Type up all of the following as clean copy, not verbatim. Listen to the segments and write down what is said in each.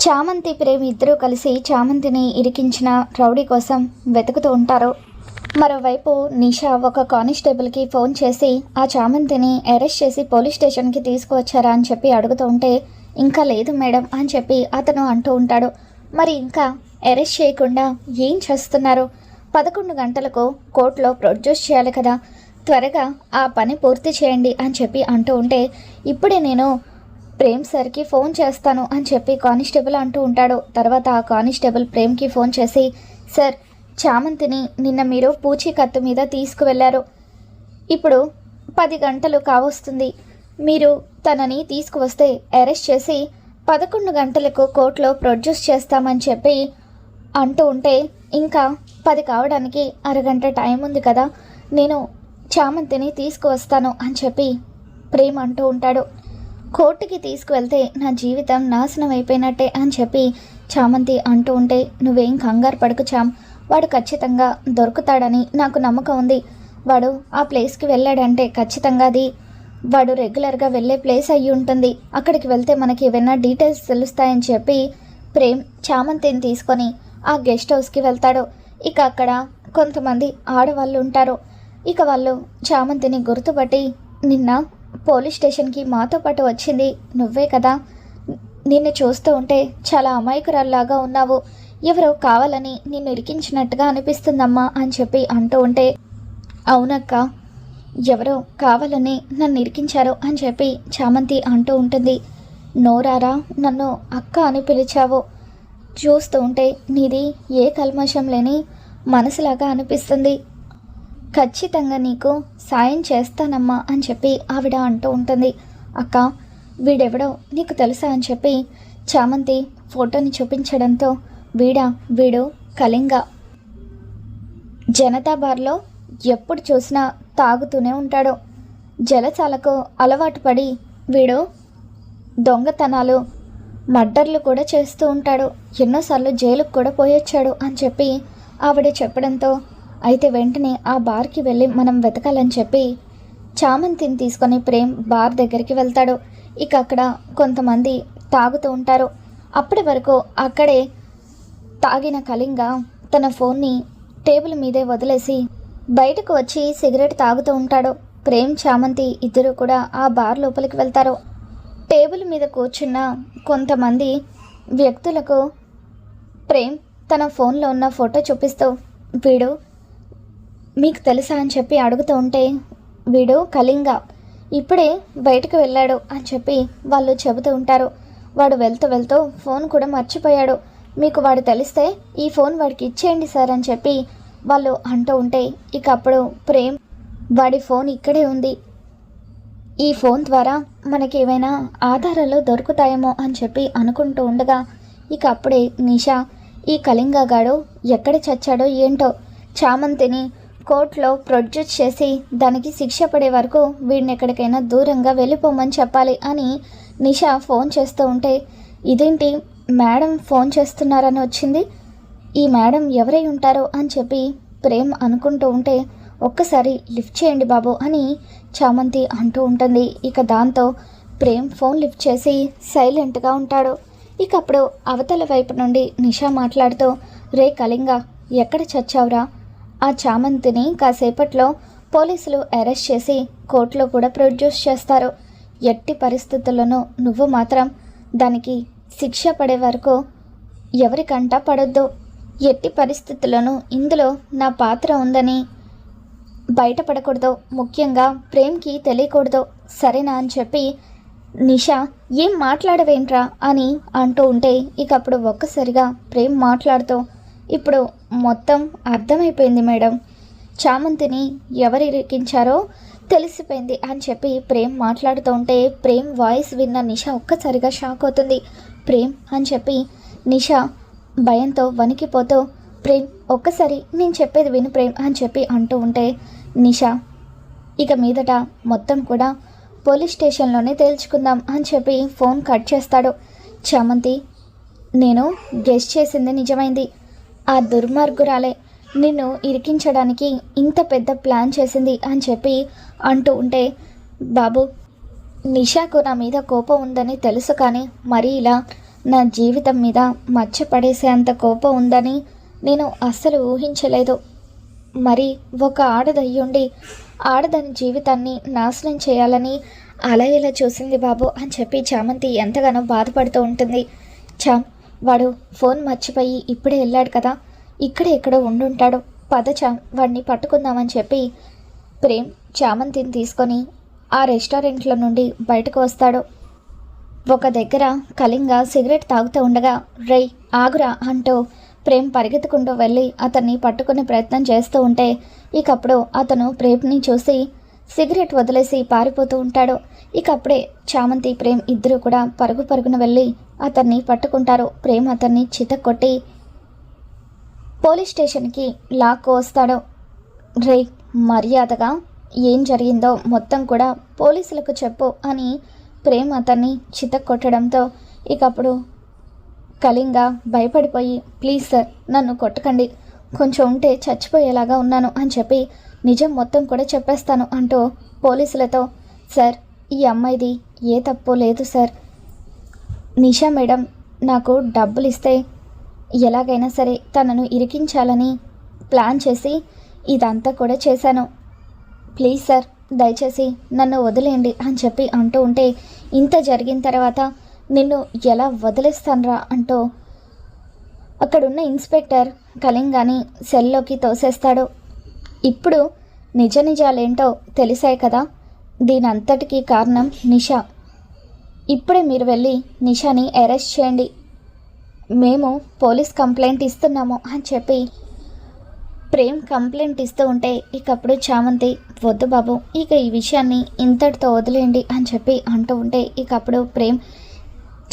చామంతి ప్రేమ్ ఇద్దరూ కలిసి చామంతిని ఇరికించిన రౌడీ కోసం వెతుకుతూ ఉంటారు. మరోవైపు నిషా ఒక కానిస్టేబుల్కి ఫోన్ చేసి ఆ చామంతిని అరెస్ట్ చేసి పోలీస్ స్టేషన్కి తీసుకువచ్చారా అని చెప్పి అడుగుతూ ఉంటే, ఇంకా లేదు మేడం అని చెప్పి అతను అంటూ ఉంటాడు. మరి ఇంకా అరెస్ట్ చేయకుండా ఏం చేస్తున్నారు? 11 గంటలకు కోర్టులో ప్రొడ్యూస్ చేయాలి కదా, త్వరగా ఆ పని పూర్తి చేయండి అని చెప్పి అంటూ ఉంటే, ఇప్పుడే నేను ప్రేమ్ సార్కి ఫోన్ చేస్తాను అని చెప్పి కానిస్టేబుల్ అంటూ ఉంటాడు. తర్వాత ఆ కానిస్టేబుల్ ప్రేమ్కి ఫోన్ చేసి, సార్, చామంతిని నిన్న మీరు పూచీకత్తు మీద తీసుకువెళ్లారు. ఇప్పుడు 10 గంటలు కావస్తుంది. మీరు తనని తీసుకువస్తే అరెస్ట్ చేసి 11 గంటలకు కోర్టులో ప్రొడ్యూస్ చేస్తామని చెప్పి అంటూ ఉంటే, ఇంకా 10 కావడానికి అరగంట టైం ఉంది కదా, నేను చామంతిని తీసుకువస్తాను అని చెప్పి ప్రేమ్ అంటూ ఉంటాడు. కోర్టుకి తీసుకువెళ్తే నా జీవితం నాశనం అయిపోయినట్టే అని చెప్పి చామంతి అంటూ ఉంటే, నువ్వేం కంగారు పడకు చామ్, వాడు ఖచ్చితంగా దొరుకుతాడని నాకు నమ్మకం ఉంది. వాడు ఆ ప్లేస్కి వెళ్ళాడంటే ఖచ్చితంగా అది వాడు రెగ్యులర్గా వెళ్ళే ప్లేస్ అయ్యి ఉంటుంది. అక్కడికి వెళ్తే మనకి ఏమైనా డీటెయిల్స్ తెలుస్తాయని చెప్పి ప్రేమ్ చామంతిని తీసుకొని ఆ గెస్ట్ హౌస్కి వెళ్తాడు. ఇక అక్కడ కొంతమంది ఆడవాళ్ళు ఉంటారు. ఇక వాళ్ళు చామంతిని గుర్తుపట్టి, నిన్న పోలీస్ స్టేషన్కి మాతో పాటు వచ్చింది నువ్వే కదా, నిన్ను చూస్తూ ఉంటే చాలా అమాయకురాల్లాగా ఉన్నావు, ఎవరో కావాలని నిన్ను ఇరికించినట్టుగా అనిపిస్తుందమ్మా అని చెప్పి అంటూ ఉంటే, అవునక్క, ఎవరో కావాలని నన్ను ఇరికించారు అని చెప్పి చామంతి అంటూ ఉంటుంది. నోరారా నన్ను అక్క అని పిలిచావు, చూస్తూ ఉంటే నీది ఏ కల్మషం లేని మనసులాగా అనిపిస్తుంది, ఖచ్చితంగా నీకు సాయం చేస్తానమ్మా అని చెప్పి ఆవిడ అంటూ ఉంటుంది. అక్క, వీడెవడో నీకు తెలుసా అని చెప్పి చామంతి ఫోటోని చూపించడంతో, వీడు కళింగ, జనతా బార్లో ఎప్పుడు చూసినా తాగుతూనే ఉంటాడు, జలచాలకు అలవాటు పడి వీడు దొంగతనాలు మర్డర్లు కూడా చేస్తూ ఉంటాడు, ఎన్నోసార్లు జైలుకు కూడా పోయొచ్చాడు అని చెప్పి ఆవిడ చెప్పడంతో, అయితే వెంటనే ఆ బార్కి వెళ్ళి మనం వెతకాలని చెప్పి చామంతిని తీసుకొని ప్రేమ్ బార్ దగ్గరికి వెళ్తాడు. ఇక అక్కడ కొంతమంది తాగుతూ ఉంటారు. అప్పటి వరకు అక్కడే తాగిన కళింగ తన ఫోన్ని టేబుల్ మీదే వదిలేసి బయటకు వచ్చి సిగరెట్ తాగుతూ ఉంటాడు. ప్రేమ్ చామంతి ఇద్దరు కూడా ఆ బార్ లోపలికి వెళ్తారు. టేబుల్ మీద కూర్చున్న కొంతమంది వ్యక్తులకు ప్రేమ్ తన ఫోన్లో ఉన్న ఫోటో చూపిస్తూ, వీడు మీకు తెలుసా అని చెప్పి అడుగుతూ ఉంటే, వీడు కళింగ, ఇప్పుడే బయటకు వెళ్ళాడు అని చెప్పి వాళ్ళు చెబుతూ ఉంటారు. వాడు వెళ్తూ ఫోన్ కూడా మర్చిపోయాడు, మీకు వాడు తెలిస్తే ఈ ఫోన్ వాడికి ఇచ్చేయండి సార్ అని చెప్పి వాళ్ళు అంటూ ఉంటే, ఇక అప్పుడు ప్రేమ్, వాడి ఫోన్ ఇక్కడే ఉంది, ఈ ఫోన్ ద్వారా మనకి ఏమైనా ఆధారాలు దొరుకుతాయేమో అని చెప్పి అనుకుంటూ ఉండగా, ఇక అప్పుడే నిషా, ఈ కళింగగాడు ఎక్కడ చచ్చాడో ఏంటో, చామంతిని కోర్టులో ప్రొడ్యూస్ చేసి దానికి శిక్ష పడే వరకు వీడిని ఎక్కడికైనా దూరంగా వెళ్ళిపోమని చెప్పాలి అని నిషా ఫోన్ చేస్తూ ఉంటే, ఇదేంటి మేడం ఫోన్ చేస్తున్నారని వచ్చింది, ఈ మేడం ఎవరై ఉంటారో అని చెప్పి ప్రేమ్ అనుకుంటూ ఉంటే, ఒక్కసారి లిఫ్ట్ చేయండి బాబు అని చామంతి అంటూ ఉంటుంది. ఇక దాంతో ప్రేమ్ ఫోన్ లిఫ్ట్ చేసి సైలెంట్గా ఉంటాడు. ఇక అప్పుడు అవతల వైపు నుండి నిషా మాట్లాడుతూ, రే కళింగ, ఎక్కడ చచ్చావురా, ఆ చామంతిని కాసేపట్లో పోలీసులు అరెస్ట్ చేసి కోర్టులో కూడా ప్రొడ్యూస్ చేస్తారు, ఎట్టి పరిస్థితుల్లోనూ నువ్వు మాత్రం దానికి శిక్ష పడే వరకు ఎవరికంట పడొద్దు, ఎట్టి పరిస్థితుల్లోనూ ఇందులో నా పాత్ర ఉందని బయటపడకూడదు, ముఖ్యంగా ప్రేమ్కి తెలియకూడదు, సరేనా అని చెప్పి నిషా ఏం మాట్లాడవేంట్రా అని అంటూ ఉంటే, ఇక అప్పుడు ఒక్కసారిగా ప్రేమ్ మాట్లాడుతూ, ఇప్పుడు మొత్తం అర్థమైపోయింది మేడం, చామంతిని ఎవరు ఇరికించారో తెలిసిపోయింది అని చెప్పి ప్రేమ్ మాట్లాడుతూ ఉంటే, ప్రేమ్ వాయిస్ విన్న నిషా ఒక్కసారిగా షాక్ అవుతుంది. ప్రేమ్ అని చెప్పి నిషా భయంతో వణికిపోతూ, ప్రేమ్ ఒక్కసారి నేను చెప్పేది విను ప్రేమ్ అని చెప్పి అంటూ ఉంటే, నిషా ఇక మీదట మొత్తం కూడా పోలీస్ స్టేషన్లోనే తేల్చుకుందాం అని చెప్పి ఫోన్ కట్ చేస్తాడు. చామంతి, నేను గెస్ చేసింది నిజమైంది, ఆ దుర్మార్గురాలే నిన్ను ఇరికించడానికి ఇంత పెద్ద ప్లాన్ చేసింది అని చెప్పి అంటూ ఉంటే, బాబు, నిషాకు నా మీద కోపం ఉందని తెలుసు, కానీ మరీ ఇలా నా జీవితం మీద మచ్చ పడేసేంత కోపం ఉందని నేను అస్సలు ఊహించలేదు. మరి ఒక ఆడదయ్యుండి ఆడదాని జీవితాన్ని నాశనం చేయాలని అలా ఇలా చూసింది బాబు అని చెప్పి చామంతి ఎంతగానో బాధపడుతూ ఉంటుంది. వాడు ఫోన్ మర్చిపోయి ఇప్పుడే వెళ్ళాడు కదా, ఇక్కడే ఎక్కడో ఉండుంటాడు, పద వాడిని పట్టుకుందామని చెప్పి ప్రేమ్ చామంతిని తీసుకొని ఆ రెస్టారెంట్లో నుండి బయటకు వస్తాడు. ఒక దగ్గర కళింగ సిగరెట్ తాగుతూ ఉండగా రై ఆగురా అంటూ ప్రేమ్ పరిగెత్తుకుంటూ వెళ్ళి అతన్ని పట్టుకునే ప్రయత్నం చేస్తూ ఉంటే ఇకప్పుడు అతను ప్రేమ్ని చూసి సిగరెట్ వదిలేసి పారిపోతూ ఉంటాడు. ఇకప్పుడే చామంతి ప్రేమ్ ఇద్దరు కూడా పరుగున వెళ్ళి అతన్ని పట్టుకుంటారు. ప్రేమ్ అతన్ని చితక్కొట్టి పోలీస్ స్టేషన్కి లాక్కు వస్తాడు. రే మర్యాదగా ఏం జరిగిందో మొత్తం కూడా పోలీసులకు చెప్పు అని ప్రేమ్ అతన్ని చితక్కొట్టడంతో ఇకప్పుడు కళింగ భయపడిపోయి ప్లీజ్ సార్ నన్ను కొట్టకండి, కొంచెం ఉంటే చచ్చిపోయేలాగా ఉన్నాను అని చెప్పి నిజం మొత్తం కూడా చెప్పేస్తాను అంటూ పోలీసులతో సార్ ఈ అమ్మాయిది ఏ తప్పు లేదు సార్, నిషా మేడం నాకు డబ్బులు ఇస్తే ఎలాగైనా సరే తనను ఇరికించాలని ప్లాన్ చేసి ఇదంతా కూడా చేశాను, ప్లీజ్ సార్ దయచేసి నన్ను వదిలేయండి అని చెప్పి అంటూ ఉంటే ఇంత జరిగిన తర్వాత నిన్ను ఎలా వదిలేస్తానరా అంటూ అక్కడున్న ఇన్స్పెక్టర్ కళింగాని సెల్లోకి తోసేస్తాడు. ఇప్పుడు నిజాలేంటో తెలిసాయి కదా, దీనంతటికీ కారణం నిషా. ఇప్పుడే మీరు వెళ్ళి నిషాని అరెస్ట్ చేయండి, మేము పోలీస్ కంప్లైంట్ ఇస్తున్నాము అని చెప్పి ప్రేమ్ కంప్లైంట్ ఇస్తూ ఉంటే ఇకప్పుడు చామంతి వద్దు బాబు ఇక ఈ విషయాన్ని ఇంతటితో వదిలేయండి అని చెప్పి అంటూ ఉంటే ఇకప్పుడు ప్రేమ్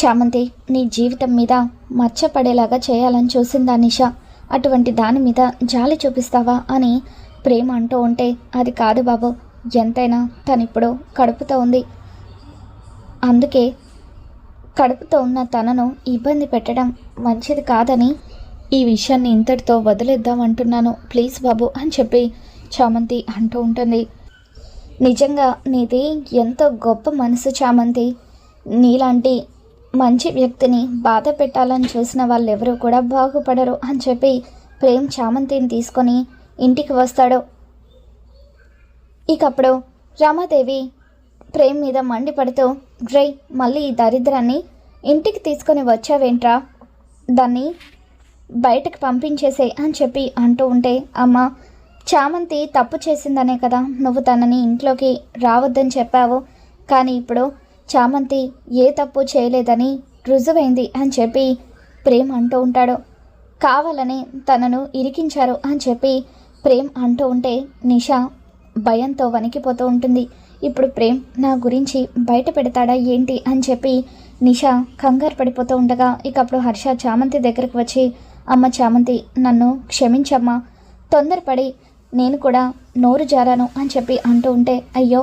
చామంతి నీ జీవితం మీద మచ్చపడేలాగా చేయాలని చూసిందా నిషా, అటువంటి దాని మీద జాలి చూపిస్తావా అని ప్రేమ్ అంటూ ఉంటే అది కాదు బాబు, ఎంతైనా తనిప్పుడు కడుపుతో ఉంది, అందుకే కడుపుతో ఉన్న తనను ఇబ్బంది పెట్టడం మంచిది కాదని ఈ విషయాన్ని ఇంతటితో వదిలేద్దాం అంటున్నాను, ప్లీజ్ బాబు అని చెప్పి చామంతి అంటూ ఉంటుంది. నిజంగా నీది ఎంతో గొప్ప మనసు చామంతి, నీలాంటి మంచి వ్యక్తిని బాధ పెట్టాలని చూసిన వాళ్ళెవరూ కూడా బాగుపడరు అని చెప్పి ప్రేమ్ చామంతిని తీసుకొని ఇంటికి వస్తాడు. ఇకప్పుడు రామాదేవి ప్రేమ్ మీద మండిపడుతూ డ్రై మళ్ళీ ఈ దరిద్రాన్ని ఇంటికి తీసుకొని వచ్చావేంట్రా, దాన్ని బయటకు పంపించేసే అని చెప్పి అంటూ ఉంటే అమ్మ చామంతి తప్పు చేసిందనే కదా నువ్వు తనని ఇంట్లోకి రావద్దని చెప్పావు, కానీ ఇప్పుడు చామంతి ఏ తప్పు చేయలేదని రుజువైంది అని చెప్పి ప్రేమ్ అంటూ ఉంటాడు. కావాలని తనను ఇరికించారు అని చెప్పి ప్రేమ్ అంటూ ఉంటే నిషా భయంతో వణికిపోతూ ఉంటుంది. ఇప్పుడు ప్రేమ్ నా గురించి బయట పెడతాడా ఏంటి అని చెప్పి నిషా కంగారు పడిపోతూ ఉండగా ఇకప్పుడు హర్ష చామంతి దగ్గరికి వచ్చి అమ్మ చామంతి నన్ను క్షమించమ్మా, తొందరపడి నేను కూడా నోరు జారాను అని చెప్పి అంటూ ఉంటే అయ్యో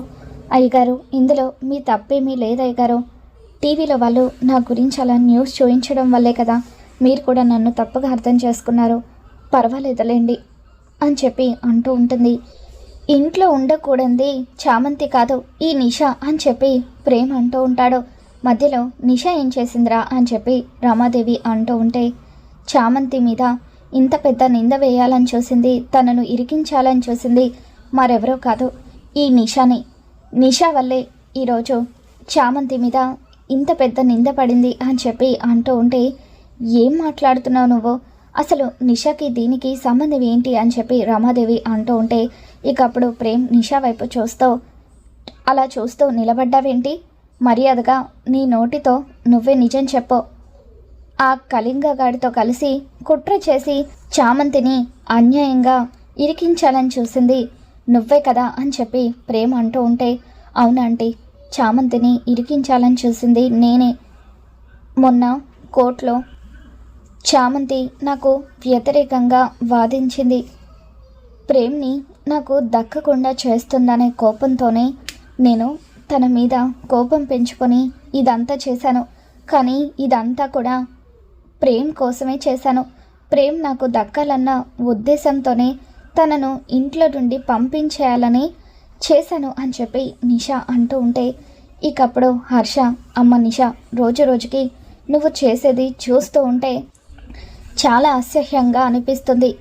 అయ్యగారు ఇందులో మీ తప్పేమీ లేదు అయ్యగారు, టీవీలో వాళ్ళు నా గురించి అలా న్యూస్ చూపించడం వల్లే కదా మీరు కూడా నన్ను తప్పుగా అర్థం చేసుకున్నారు, పర్వాలేదులేండి అని చెప్పి అంటూ ఉంటుంది. ఇంట్లో ఉండకూడదు చామంతి కాదు ఈ నిషా అని చెప్పి ప్రేమ్ అంటూ ఉంటాడు. మధ్యలో నిషా ఏం చేసిందిరా అని చెప్పి రమాదేవి అంటూ ఉంటే చామంతి మీద ఇంత పెద్ద నింద వేయాలని చూసింది, తనను ఇరికించాలని చూసింది మరెవరో కాదు ఈ నిషాని, నిషా వల్లే ఈరోజు చామంతి మీద ఇంత పెద్ద నింద పడింది అని చెప్పి అంటూ ఉంటే ఏం మాట్లాడుతున్నావు నువ్వు, అసలు నిషాకి దీనికి సంబంధం ఏంటి అని చెప్పి రమాదేవి అంటూ ఉంటే ఇకప్పుడు ప్రేమ్ నిషా వైపు చూస్తూ అలా చూస్తూ నిలబడ్డావేంటి, మర్యాదగా నీ నోటితో నువ్వే నిజం చెప్పు, ఆ కళింగగాడితో కలిసి కుట్ర చేసి చామంతిని అన్యాయంగా ఇరికించాలని చూసింది నువ్వే కదా అని చెప్పి ప్రేమ అంటూ ఉంటే అవునంటీ చామంతిని ఇరికించాలని చూసింది నేనే, మొన్న కోర్టులో చామంతి నాకు వ్యతిరేకంగా వాదించింది, ప్రేమ్ని నాకు దక్కకుండా చేస్తుందనే కోపంతోనే నేను తన మీద కోపం పెంచుకొని ఇదంతా చేశాను, కానీ ఇదంతా కూడా ప్రేమ్ కోసమే చేశాను, ప్రేమ్ నాకు దక్కాలన్న ఉద్దేశంతోనే తనను ఇంట్లో నుండి పంపించేయాలని చేశాను అని చెప్పి నిషా అంటూ ఉంటే ఇకప్పుడు హర్ష అమ్మ నిషా రోజు రోజుకి నువ్వు చేసేది చూస్తూ ఉంటే చాలా అసహ్యంగా అనిపిస్తుంది.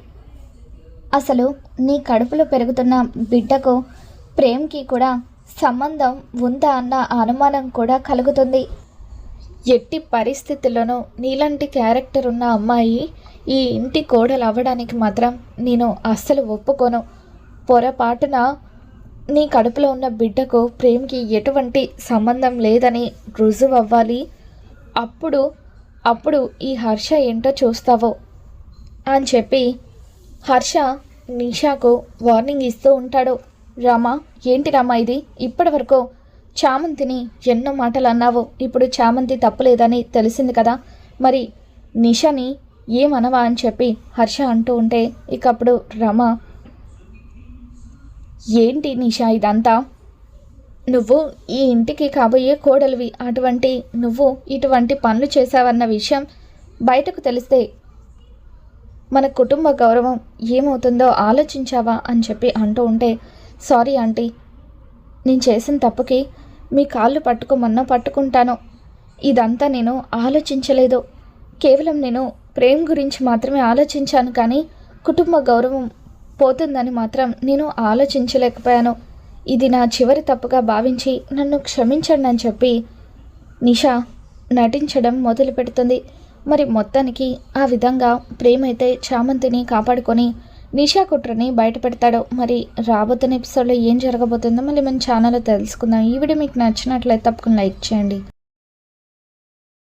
అసలు నీ కడుపులో పెరుగుతున్న బిడ్డకు ప్రేమ్కి కూడా సంబంధం ఉందా అన్న అనుమానం కూడా కలుగుతుంది. ఎట్టి పరిస్థితుల్లోనూ నీలాంటి క్యారెక్టర్ ఉన్న అమ్మాయి ఈ ఇంటి కోడలు అవ్వడానికి మాత్రం నేను అస్సలు ఒప్పుకోను. పొరపాటున నీ కడుపులో ఉన్న బిడ్డకు ప్రేమ్కి ఎటువంటి సంబంధం లేదని రుజువు అవ్వాలి. అప్పుడు ఈ హర్ష ఏంటో చూస్తావో అని చెప్పి హర్ష నిషాకు వార్నింగ్ ఇస్తూ ఉంటాడు. రామా, ఏంటి రామా ఇది? ఇప్పటి వరకు చామంతిని ఎన్నో మాటలు అన్నావు, ఇప్పుడు చామంతి తప్పులేదని తెలిసింది కదా, మరి నిషాని ఏమనవా అని చెప్పి హర్ష అంటూ ఉంటే ఇక అప్పుడు రమ, ఏంటి నిషా ఇదంతా? నువ్వు ఈ ఇంటికి కాబోయే కోడలివి, అటువంటి నువ్వు ఇటువంటి పనులు చేశావన్న విషయం బయటకు తెలిస్తే మన కుటుంబ గౌరవం ఏమవుతుందో ఆలోచించావా అని చెప్పి అంటూ ఉంటే, సారీ ఆంటీ, నేను చేసిన తప్పుకి మీ కాళ్ళు పట్టుకోమన్నా పట్టుకుంటాను. ఇదంతా నేను ఆలోచించలేదు. కేవలం నేను ప్రేమ్ గురించి మాత్రమే ఆలోచించాను, కానీ కుటుంబ గౌరవం పోతుందని మాత్రం నేను ఆలోచించలేకపోయాను. ఇది నా చివరి తప్పుగా భావించి నన్ను క్షమించండి అని చెప్పి నిషా నటించడం మొదలు పెడుతుంది. మరి మొత్తానికి ఆ విధంగా ప్రేమ్ అయితే చామంతిని కాపాడుకొని నిషా కుట్రని బయటపెడతాడు. మరి రాబోతున్న ఎపిసోడ్లో ఏం జరగబోతుందో మళ్ళీ మన ఛానల్లో తెలుసుకుందాం. ఈ వీడియో మీకు నచ్చినట్లయితే తప్పకుండా లైక్ చేయండి.